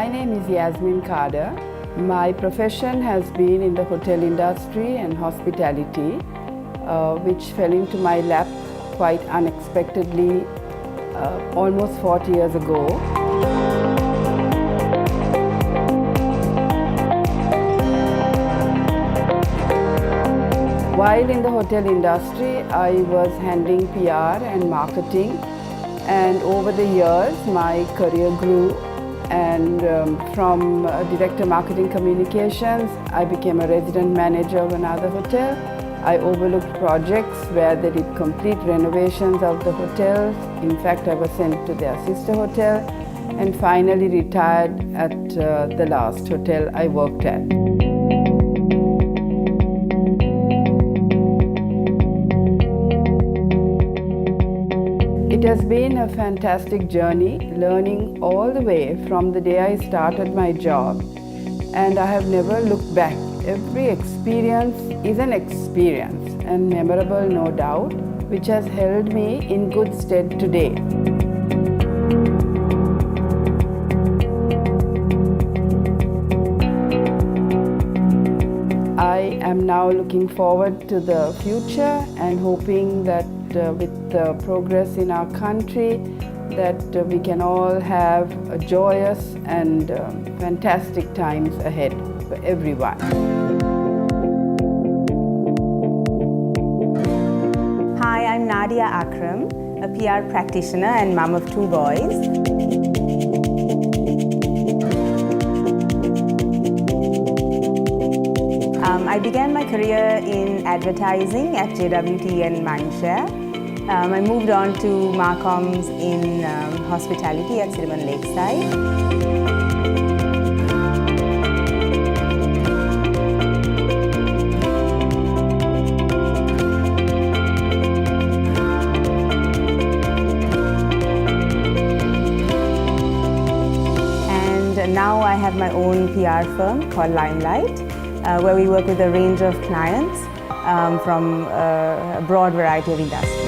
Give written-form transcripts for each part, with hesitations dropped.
My name is Yasmin Cader. My profession has been in the hotel industry and hospitality, which fell into my lap quite unexpectedly almost 40 years ago. While in the hotel industry, I was handling PR and marketing, and over the years my career grew, and from Director Marketing Communications, I became a resident manager of another hotel. I overlooked projects where they did complete renovations of the hotels. In fact, I was sent to their sister hotel, and finally retired at the last hotel I worked at. It has been a fantastic journey, learning all the way from the day I started my job, and I have never looked back. Every experience is an experience, and memorable no doubt, which has held me in good stead today. I am now looking forward to the future and hoping that with the progress in our country, that we can all have a joyous and fantastic times ahead for everyone. Hi, I'm Nadiyah Akram, a PR practitioner and mum of 2 boys. I began my career in advertising at JWT and Mindshare. I moved on to Marcoms in hospitality at Cinnamon Lakeside. And now I have my own PR firm called Limelight, where we work with a range of clients from a broad variety of industries.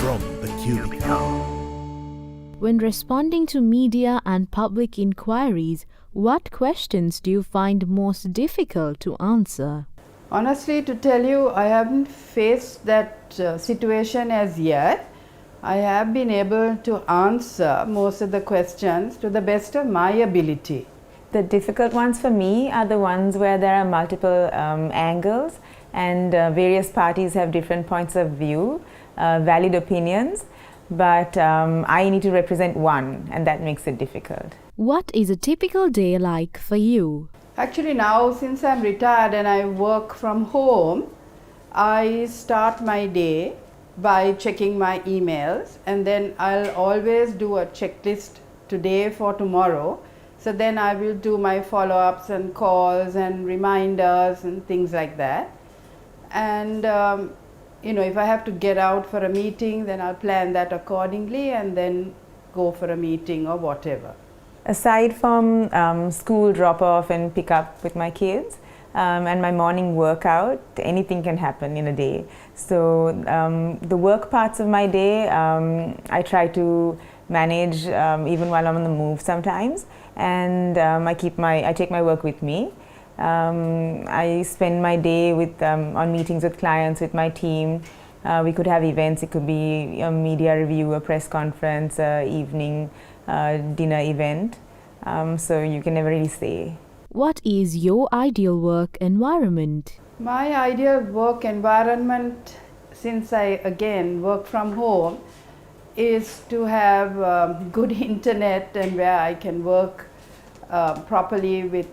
From the Cubicle. When responding to media and public inquiries, what questions do you find most difficult to answer? Honestly, to tell you, I haven't faced that situation as yet. I have been able to answer most of the questions to the best of my ability. The difficult ones for me are the ones where there are multiple angles and various parties have different points of view, valid opinions, but I need to represent one, and that makes it difficult. What is a typical day like for you? Actually now, since I'm retired and I work from home, I start my day by checking my emails, and then I'll always do a checklist today for tomorrow. So then I will do my follow-ups and calls and reminders and things like that. And if I have to get out for a meeting, then I'll plan that accordingly and then go for a meeting or whatever. Aside from school drop-off and pick-up with my kids and my morning workout, anything can happen in a day. So the work parts of my day, I try to manage even while I'm on the move sometimes, and I take my work with me. I spend my day on meetings with clients, with my team. We could have events, it could be a media review, a press conference, evening dinner event. So you can never really say. What is your ideal work environment? My ideal work environment, since I again work from home, is to have good internet and where I can work properly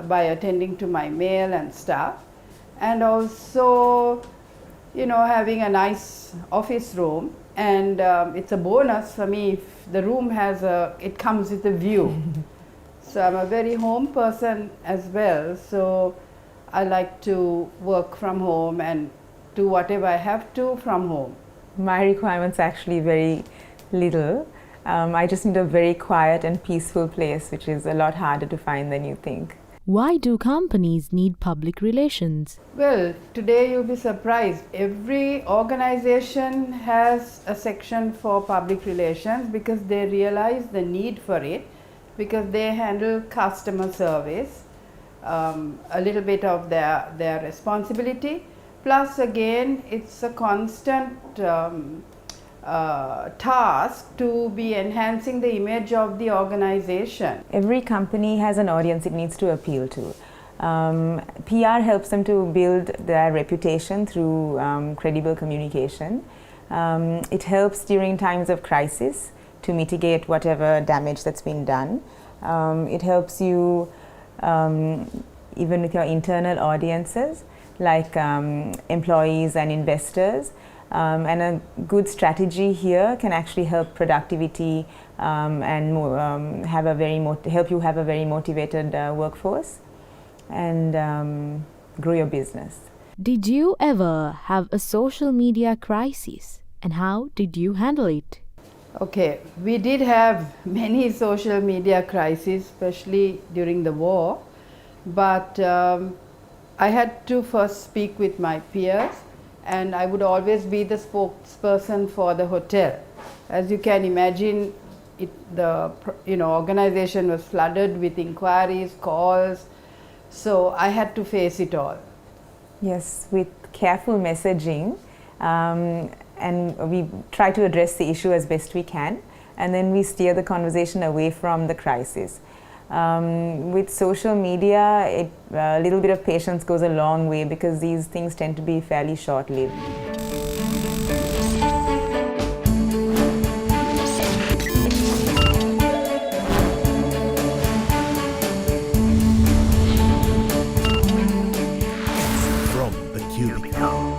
by attending to my mail and stuff, and also having a nice office room, and it's a bonus for me if the room it comes with a view. So I'm a very home person as well, so I like to work from home and do whatever I have to from home. My requirements are actually very little. I just need a very quiet and peaceful place, which is a lot harder to find than you think. Why do companies need public relations? Well, today you'll be surprised. Every organization has a section for public relations because they realize the need for it, because they handle customer service, a little bit of their responsibility. Plus, again, it's a constant task to be enhancing the image of the organization. Every company has an audience it needs to appeal to. PR helps them to build their reputation through credible communication. It helps during times of crisis to mitigate whatever damage that's been done. It helps you even with your internal audiences like employees and investors. And a good strategy here can actually help productivity and help you have a very motivated workforce and grow your business. Did you ever have a social media crisis, and how did you handle it? Okay, we did have many social media crises, especially during the war, but I had to first speak with my peers, and I would always be the spokesperson for the hotel. As you can imagine, the organization was flooded with inquiries, calls, so I had to face it all. Yes, with careful messaging, and we try to address the issue as best we can, and then we steer the conversation away from the crisis. With social media, a little bit of patience goes a long way because these things tend to be fairly short-lived. From the Cubicle.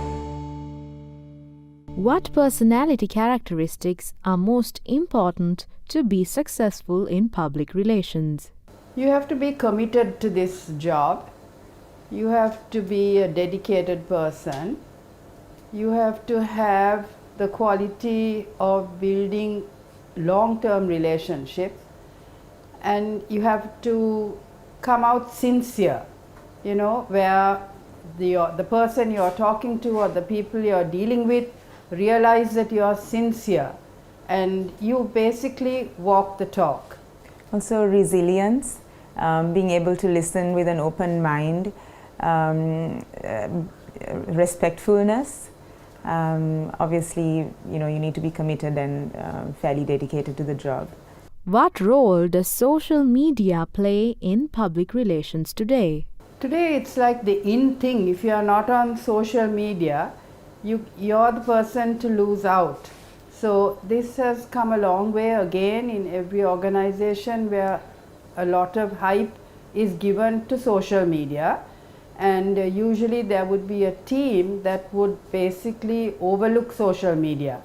What personality characteristics are most important to be successful in public relations? You have to be committed to this job. You have to be a dedicated person. You have to have the quality of building long-term relationships, and you have to come out sincere, where the person you're talking to or the people you're dealing with realize that you're sincere and you basically walk the talk. Also resilience, being able to listen with an open mind, respectfulness. Obviously, you need to be committed and fairly dedicated to the job. What role does social media play in public relations today? Today it's like the in thing. If you are not on social media, you're the person to lose out. So this has come a long way again in every organization where a lot of hype is given to social media, and usually there would be a team that would basically overlook social media.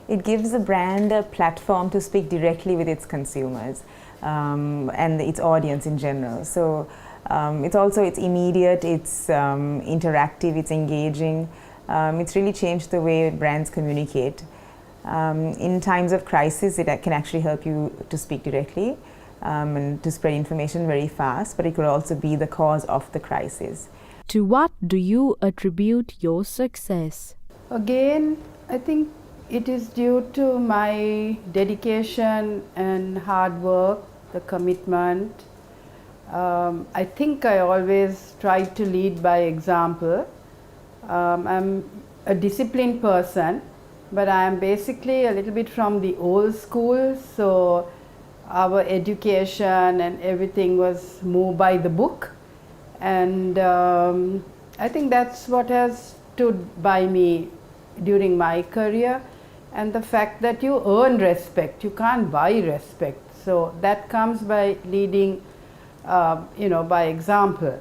It gives a brand a platform to speak directly with its consumers and its audience in general. So it's immediate, it's interactive, it's engaging. It's really changed the way brands communicate. In times of crisis, it can actually help you to speak directly and to spread information very fast, but it could also be the cause of the crisis. To what do you attribute your success? Again, I think it is due to my dedication and hard work, the commitment. I think I always try to lead by example. I'm a disciplined person, but I am basically a little bit from the old school, so our education and everything was more by the book, and I think that's what has stood by me during my career, and the fact that you earn respect, you can't buy respect, so that comes by leading by example.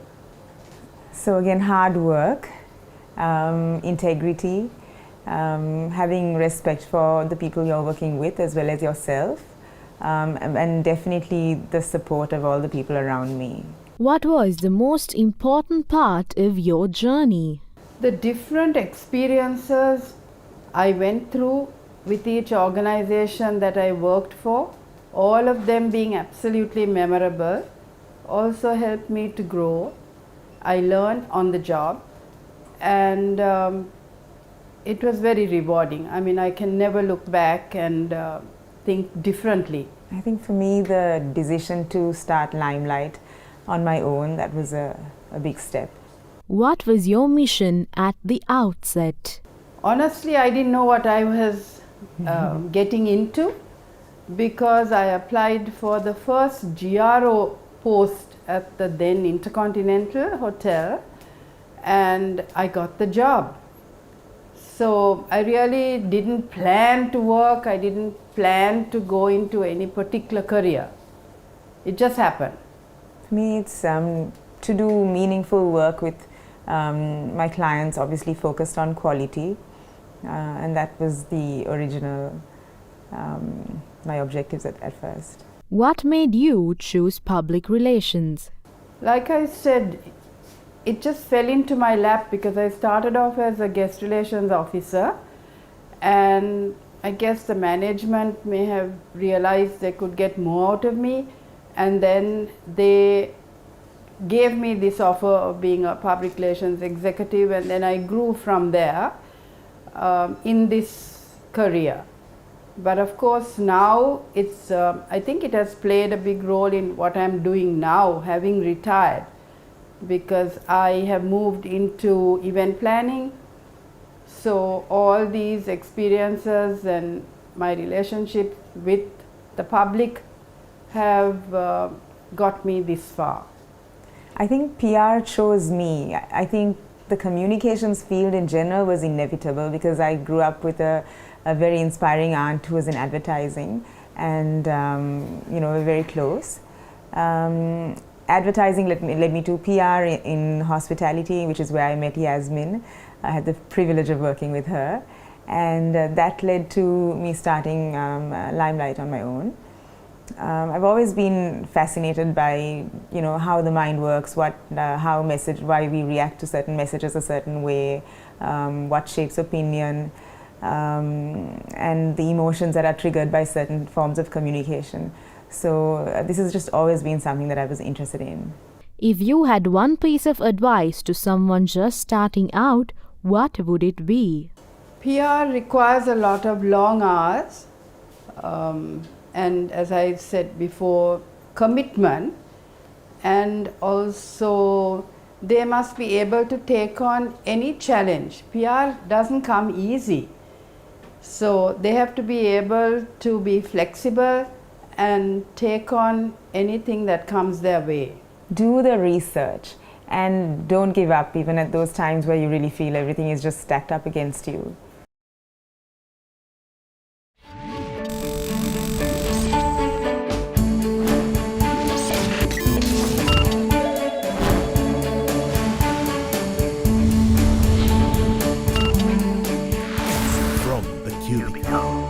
So again, hard work, integrity, having respect for the people you're working with as well as yourself, and definitely the support of all the people around me. What was the most important part of your journey? The different experiences I went through with each organization that I worked for, all of them being absolutely memorable, also helped me to grow. I learned on the job, and it was very rewarding. I mean, I can never look back and think differently. I think for me, the decision to start Limelight on my own, that was a big step. What was your mission at the outset? Honestly, I didn't know what I was getting into, because I applied for the first GRO post at the then Intercontinental Hotel, and I got the job. So I really didn't plan to work, I didn't plan to go into any particular career. It just happened. For me, it's to do meaningful work with my clients, obviously focused on quality, and that was the original, my objectives at first. What made you choose public relations? Like I said, it just fell into my lap because I started off as a guest relations officer, and I guess the management may have realized they could get more out of me, and then they gave me this offer of being a public relations executive, and then I grew from there in this career. But of course now it's, I think it has played a big role in what I'm doing now, having retired, because I have moved into event planning. So all these experiences and my relationship with the public have got me this far. I think PR chose me. I think the communications field in general was inevitable because I grew up with a very inspiring aunt who was in advertising, and you know, we're very close. Advertising led me to PR in hospitality, which is where I met Yasmin. I had the privilege of working with her, and that led to me starting Limelight on my own. I've always been fascinated by, you know, how the mind works, why we react to certain messages a certain way, what shapes opinion, and the emotions that are triggered by certain forms of communication. So this has just always been something that I was interested in. If you had one piece of advice to someone just starting out, what would it be? PR requires a lot of long hours, and as I said before, commitment, and also they must be able to take on any challenge. PR doesn't come easy, so they have to be able to be flexible and take on anything that comes their way. Do the research and don't give up even at those times where you really feel everything is just stacked up against you. From the Cubicle.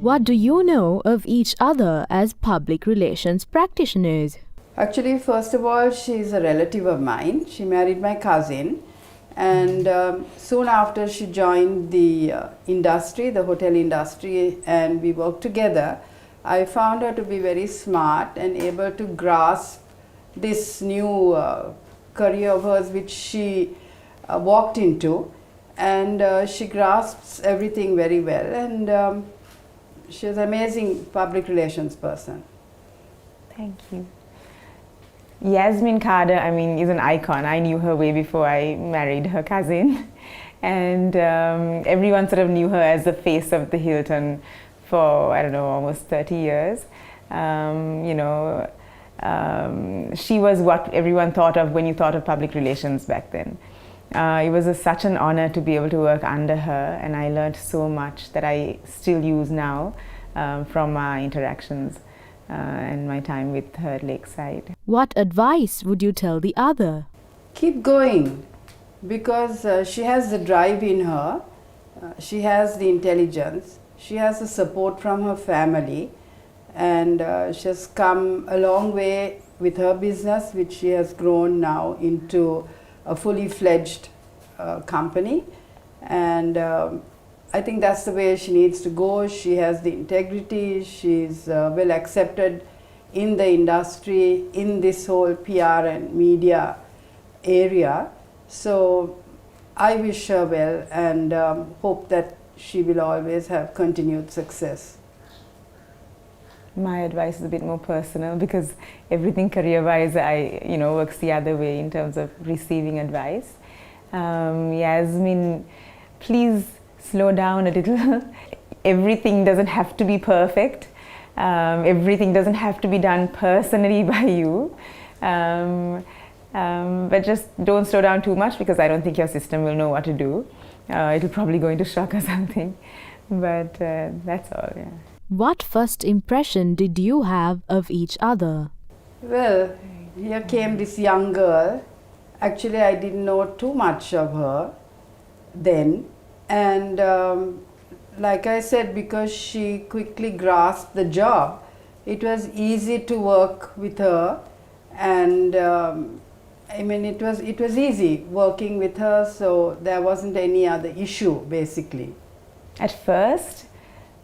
What do you know of each other as public relations practitioners? Actually, first of all, she's a relative of mine. She married my cousin, and soon after she joined the industry, the hotel industry, and we worked together. I found her to be very smart and able to grasp this new career of hers which she walked into, and she grasps everything very well, and she's an amazing public relations person. Thank you. Yasmin Cader, I mean, is an icon. I knew her way before I married her cousin, and everyone sort of knew her as the face of the Hilton for, I don't know, almost 30 years. You know, she was what everyone thought of when you thought of public relations back then. It was such an honor to be able to work under her, and I learned so much that I still use now from our interactions and my time with her at Lakeside. What advice would you tell the other? Keep going, because she has the drive in her, she has the intelligence, she has the support from her family, and she has come a long way with her business, which she has grown now into a fully fledged company, And I think that's the way she needs to go. She has the integrity, she's well accepted in the industry, in this whole PR and media area. So I wish her well and hope that she will always have continued success. My advice is a bit more personal because everything career-wise, works the other way in terms of receiving advice. Yasmin, please slow down a little. Everything doesn't have to be perfect. Everything doesn't have to be done personally by you. But just don't slow down too much because I don't think your system will know what to do. It'll probably go into shock or something. But that's all, yeah. What first impression did you have of each other? Well, here came this young girl. Actually, I didn't know too much of her then. And like I said, because she quickly grasped the job, it was easy to work with her. And it was easy working with her, so there wasn't any other issue, basically. At first,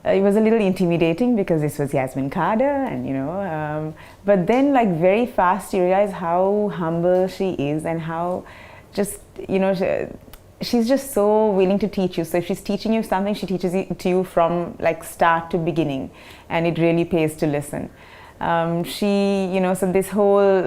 it was a little intimidating because this was Yasmin Cader, and but then very fast you realize how humble she is and how just she's just so willing to teach you. So if she's teaching you something, she teaches it to you from start to beginning, and it really pays to listen. So this whole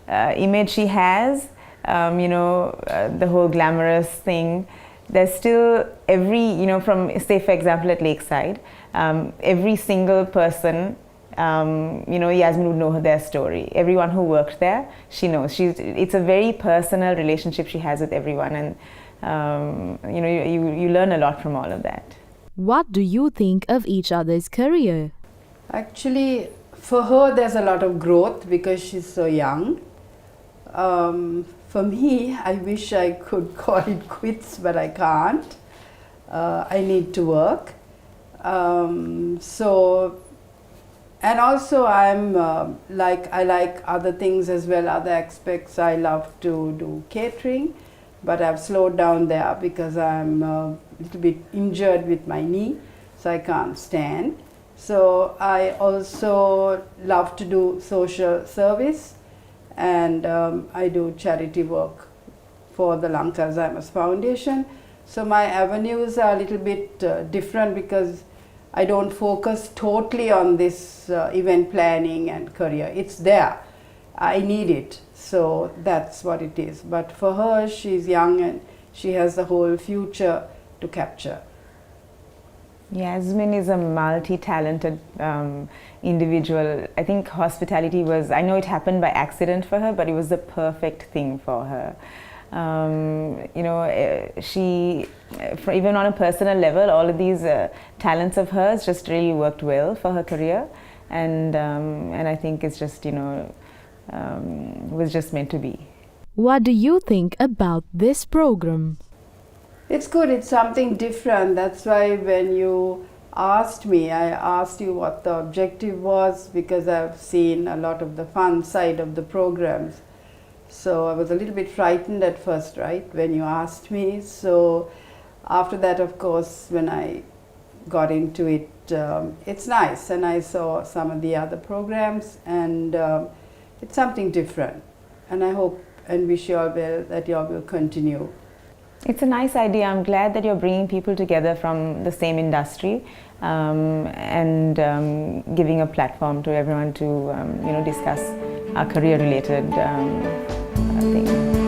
image she has, the whole glamorous thing. There's still from say for example at Lakeside, every single person, Yasmin would know their story. Everyone who worked there, she knows. It's a very personal relationship she has with everyone, and you learn a lot from all of that. What do you think of each other's career? Actually, for her, there's a lot of growth because she's so young. For me, I wish I could call it quits, but I can't. I need to work. And also I'm I like other things as well, other aspects. I love to do catering, but I've slowed down there because I'm a little bit injured with my knee, so I can't stand. So I also love to do social service, and I do charity work for the Lanka Alzheimer's Foundation. So my avenues are a little bit different because I don't focus totally on this event planning and career. It's there. I need it. So that's what it is. But for her, she's young and she has the whole future to capture. Yasmin is a multi-talented individual. I think hospitality was, I know it happened by accident for her, but it was the perfect thing for her. She, even on a personal level, all of these talents of hers just really worked well for her career, and I think it's just was just meant to be. What do you think about this program? It's good. It's something different. That's why when you asked me, I asked you what the objective was, because I've seen a lot of the fun side of the programs. So I was a little bit frightened at first, right, when you asked me. So after that, of course, when I got into it, it's nice. And I saw some of the other programs, and it's something different. And I hope and wish you all well that you all will continue. It's a nice idea. I'm glad that you're bringing people together from the same industry and giving a platform to everyone to discuss our career-related things.